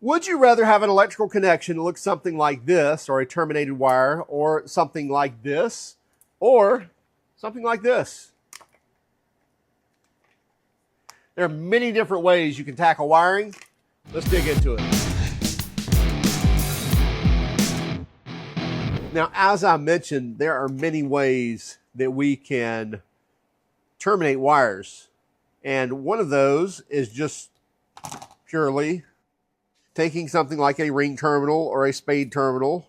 Would you rather have an electrical connection that looks something like this, or a terminated wire, or something like this, or something like this? There are many different ways you can tackle wiring. Let's dig into it. Now, as I mentioned, there are many ways that we can terminate wires. And one of those is just purely taking something like a ring terminal or a spade terminal.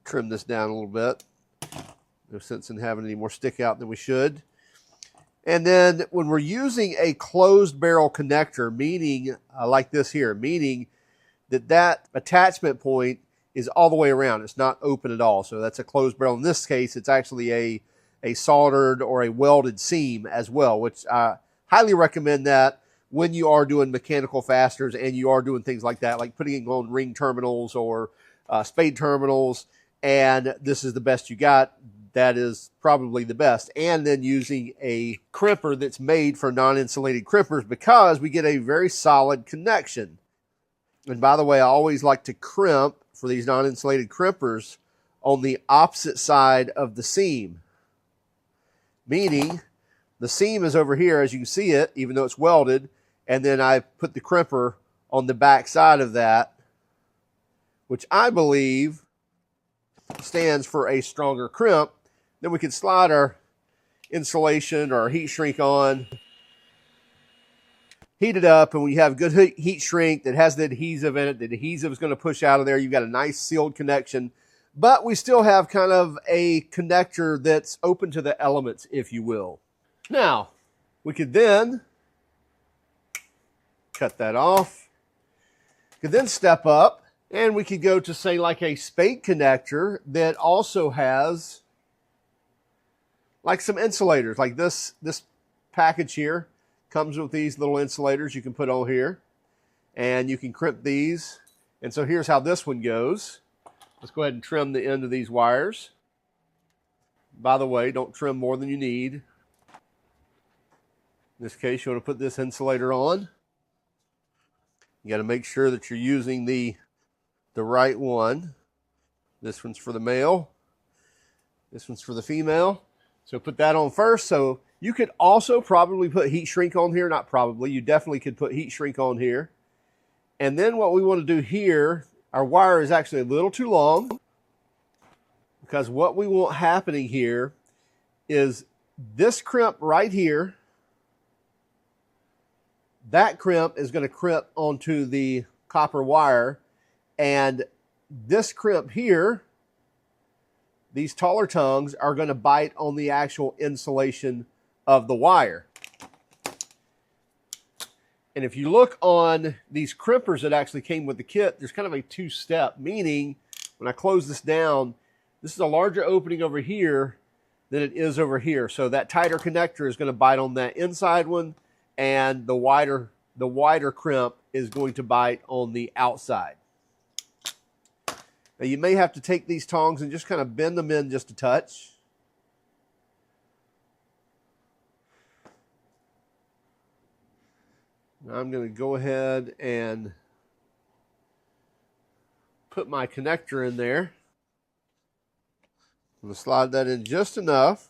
Trim this down a little bit. No sense in having any more stick out than we should. And then when we're using a closed barrel connector, meaning like this here, meaning that attachment point is all the way around. It's not open at all. So that's a closed barrel. In this case, it's actually a soldered or a welded seam as well, which I highly recommend that when you are doing mechanical fasteners and you are doing things like that, like putting on ring terminals or spade terminals, and this is the best you got, that is probably the best. And then using a crimper that's made for non-insulated crimpers, because we get a very solid connection. And by the way, I always like to crimp for these non-insulated crimpers on the opposite side of the seam. Meaning the seam is over here, as you can see it, even though it's welded, and then I put the crimper on the back side of that, which I believe stands for a stronger crimp. Then we can slide our insulation or heat shrink on, heat it up, and when you have good heat shrink that has the adhesive in it, the adhesive is going to push out of there. You've got a nice sealed connection, but we still have kind of a connector that's open to the elements, if you will. Now, we could then cut that off. Could then step up, and we could go to, say, like a spade connector that also has like some insulators. Like this package here comes with these little insulators you can put on here, and you can crimp these. And so here's how this one goes. Let's go ahead and trim the end of these wires. By the way, don't trim more than you need. In this case, you want to put this insulator on. You got to make sure that you're using the right one. This one's for the male. This one's for the female. So put that on first. So you could also probably put heat shrink on here. Not probably. You definitely could put heat shrink on here. And then what we want to do here, our wire is actually a little too long, because what we want happening here is this crimp right here, that crimp is going to crimp onto the copper wire, and this crimp here, these taller tongues, are going to bite on the actual insulation of the wire. And if you look on these crimpers that actually came with the kit, there's kind of a two-step, meaning when I close this down, this is a larger opening over here than it is over here. So that tighter connector is going to bite on that inside one, and the wider crimp is going to bite on the outside. Now you may have to take these tongs and just kind of bend them in just a touch. Now I'm going to go ahead and put my connector in there. I'm going to slide that in just enough.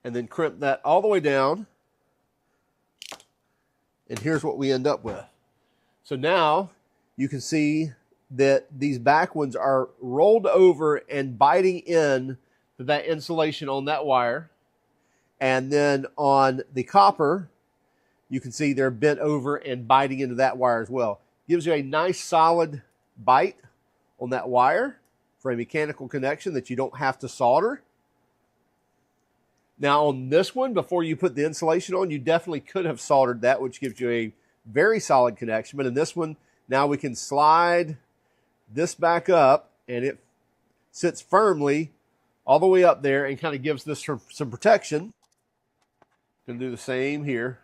And then crimp that all the way down. And here's what we end up with. So now you can see that these back ones are rolled over and biting in to that insulation on that wire. And then on the copper, you can see they're bent over and biting into that wire as well. Gives you a nice solid bite on that wire for a mechanical connection that you don't have to solder. Now on this one, before you put the insulation on, you definitely could have soldered that, which gives you a very solid connection. But in this one, now we can slide this back up, and it sits firmly all the way up there and kind of gives this some protection. Going to do the same here.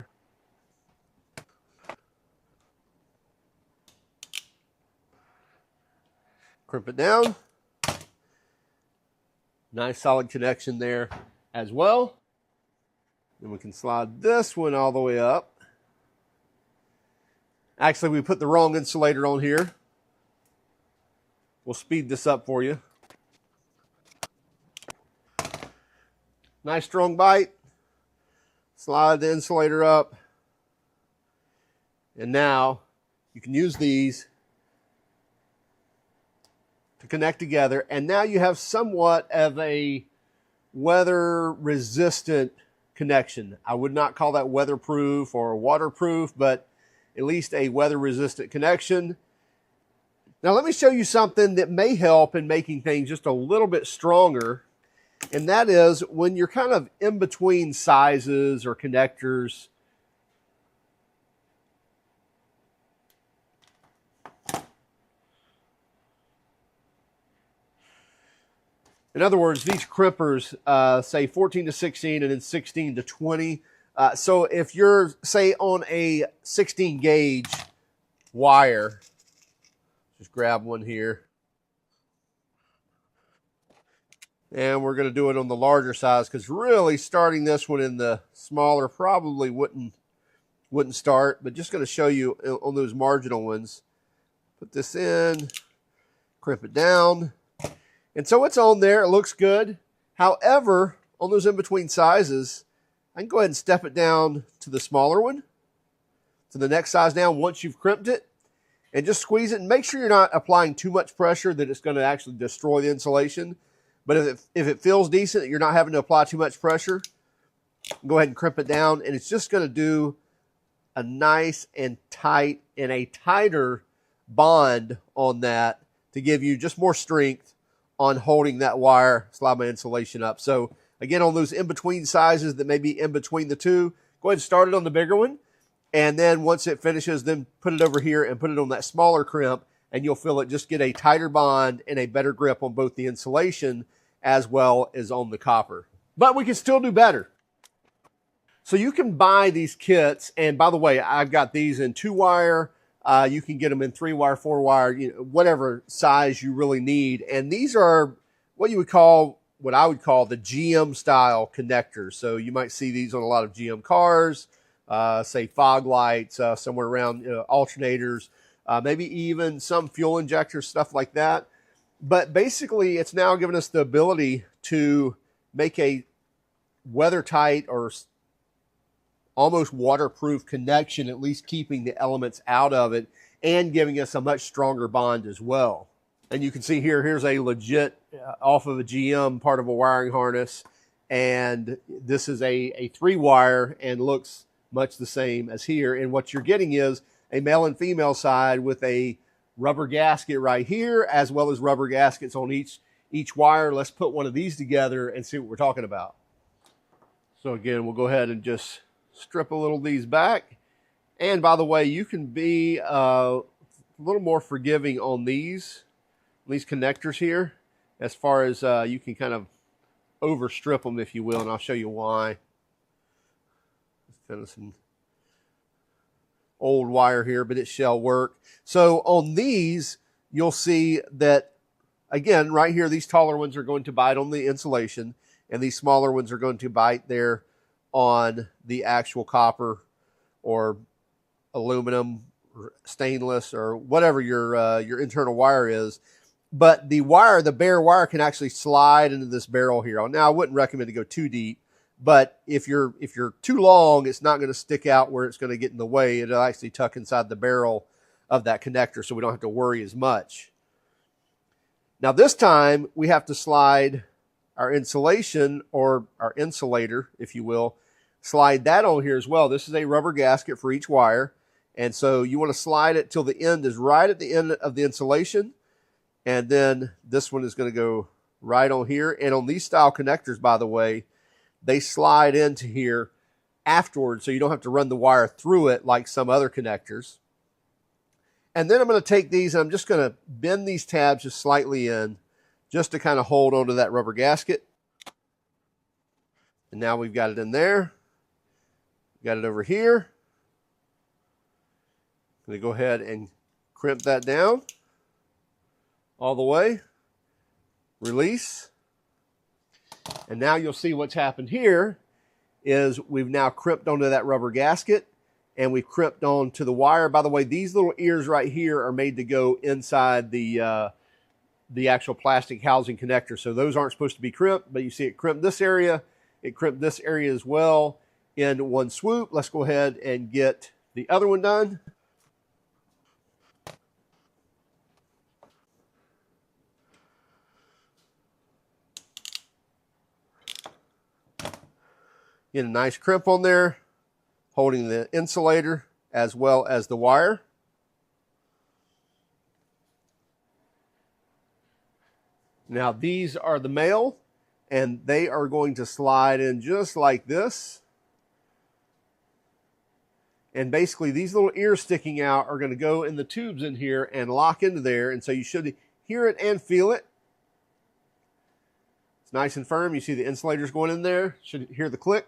Crimp it down. Nice solid connection there as well. Then we can slide this one all the way up. Actually, we put the wrong insulator on here. We'll speed this up for you. Nice strong bite. Slide the insulator up. And now you can use these to connect together. And now you have somewhat of a weather resistant connection. I would not call that weatherproof or waterproof, but at least a weather resistant connection. Now let me show you something that may help in making things just a little bit stronger. And that is when you're kind of in between sizes or connectors. In other words, these crimpers say 14 to 16 and then 16 to 20. So if you're, say, on a 16 gauge wire, just grab one here. And we're going to do it on the larger size because really starting this one in the smaller probably wouldn't start. But just going to show you on those marginal ones. Put this in, crimp it down. And so it's on there. It looks good. However, on those in-between sizes, I can go ahead and step it down to the smaller one, to the next size down once you've crimped it, and just squeeze it. And make sure you're not applying too much pressure that it's going to actually destroy the insulation. But if it feels decent, you're not having to apply too much pressure, go ahead and crimp it down. And it's just going to do a nice and tight and a tighter bond on that to give you just more strength on holding that wire, slide my insulation up. So again, on those in-between sizes that may be in between the two, go ahead and start it on the bigger one. And then once it finishes, then put it over here and put it on that smaller crimp, and you'll feel it just get a tighter bond and a better grip on both the insulation as well as on the copper. But we can still do better. So you can buy these kits, and by the way, I've got these in 2-wire. You can get them in 3-wire, 4-wire, whatever size you really need. And these are what I would call the GM style connectors. So you might see these on a lot of GM cars, say fog lights, somewhere around alternators, maybe even some fuel injectors, stuff like that. But basically, it's now given us the ability to make a weather tight or almost waterproof connection, at least keeping the elements out of it and giving us a much stronger bond as well. And you can see here, here's a legit off of a GM part of a wiring harness. And this is a 3-wire and looks much the same as here. And what you're getting is a male and female side with a rubber gasket right here, as well as rubber gaskets on each wire. Let's put one of these together and see what we're talking about. So again, we'll go ahead and just strip a little of these back. And by the way, you can be a little more forgiving on these connectors here, as far as you can kind of overstrip them, if you will, and I'll show you why. It's kind of some old wire here, but it shall work. So on these, you'll see that, again, right here, these taller ones are going to bite on the insulation, and these smaller ones are going to bite there on the actual copper or aluminum or stainless or whatever your internal wire is. But the bare wire can actually slide into this barrel here. Now, I wouldn't recommend to go too deep, but if you're too long, it's not going to stick out where it's going to get in the way. It'll actually tuck inside the barrel of that connector, so we don't have to worry as much. Now this time, we have to slide our insulation, or our insulator, if you will, slide that on here as well. This is a rubber gasket for each wire, and so you want to slide it till the end is right at the end of the insulation, and then this one is going to go right on here. And on these style connectors, by the way, they slide into here afterwards, so you don't have to run the wire through it like some other connectors. And then I'm going to take these, and I'm just going to bend these tabs just slightly in, just to kind of hold onto that rubber gasket. And now we've got it in there. Got it over here. I'm going to go ahead and crimp that down all the way. Release. And now you'll see what's happened here is we've now crimped onto that rubber gasket, and we've crimped on to the wire. By the way, these little ears right here are made to go inside the actual plastic housing connector. So those aren't supposed to be crimped, but you see it crimped this area. It crimped this area as well in one swoop. Let's go ahead and get the other one done. Get a nice crimp on there, holding the insulator as well as the wire. Now these are the male, and they are going to slide in just like this. And basically these little ears sticking out are going to go in the tubes in here and lock into there. And so you should hear it and feel it. It's nice and firm. You see the insulators going in there. Should hear the click.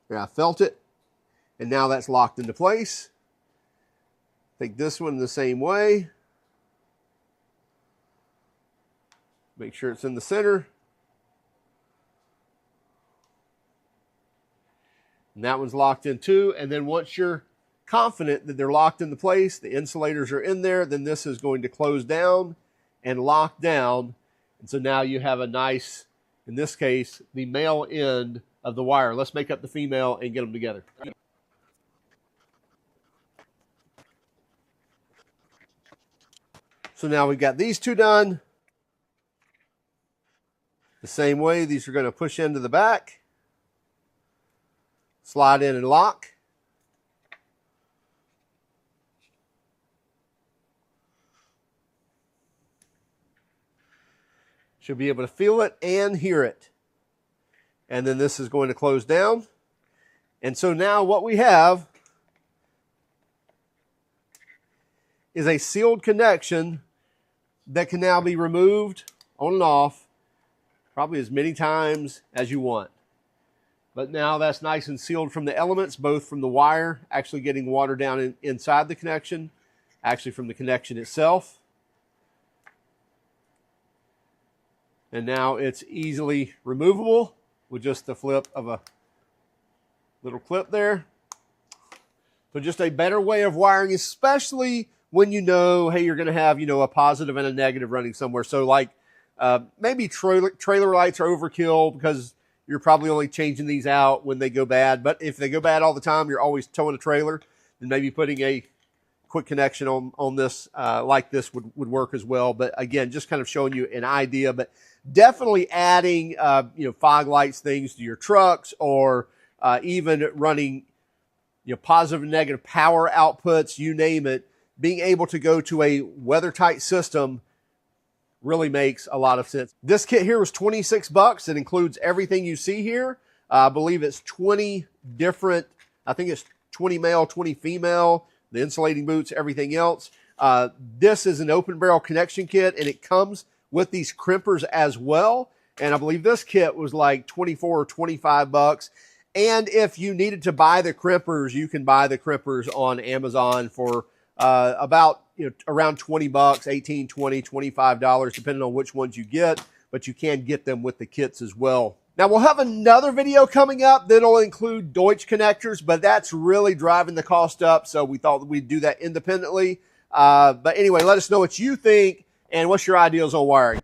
Yeah, I felt it. And now that's locked into place. Take this one the same way. Make sure it's in the center. And that one's locked in too. And then once you're confident that they're locked into place, the insulators are in there, then this is going to close down and lock down. And so now you have a nice, in this case, the male end of the wire. Let's make up the female and get them together. So now we've got these two done. The same way, these are going to push into the back, slide in and lock. Should be able to feel it and hear it. And then this is going to close down. And so now what we have is a sealed connection that can now be removed on and off probably as many times as you want. But now that's nice and sealed from the elements, both from the wire actually getting water down inside the connection, actually from the connection itself. And now it's easily removable with just the flip of a little clip there. So just a better way of wiring, especially when you know, hey, you're going to have, a positive and a negative running somewhere. So like maybe trailer lights are overkill because you're probably only changing these out when they go bad. But if they go bad all the time, you're always towing a trailer, then maybe putting a quick connection on this like this would work as well. But again, just kind of showing you an idea. But definitely adding fog lights things to your trucks, or even running positive and negative power outputs, you name it. Being able to go to a weather tight system really makes a lot of sense. This kit here was $26. It includes everything you see here. I believe it's 20 different, I think it's 20 male, 20 female, the insulating boots, everything else. This is an open barrel connection kit, and it comes with these crimpers as well. And I believe this kit was like 24 or 25 bucks. And if you needed to buy the crimpers, you can buy the crimpers on Amazon for about around 20 bucks, 18, 20, $25, depending on which ones you get, but you can get them with the kits as well. Now we'll have another video coming up that'll include Deutsch connectors, but that's really driving the cost up. So we thought we'd do that independently. But anyway, let us know what you think and what's your ideas on wiring.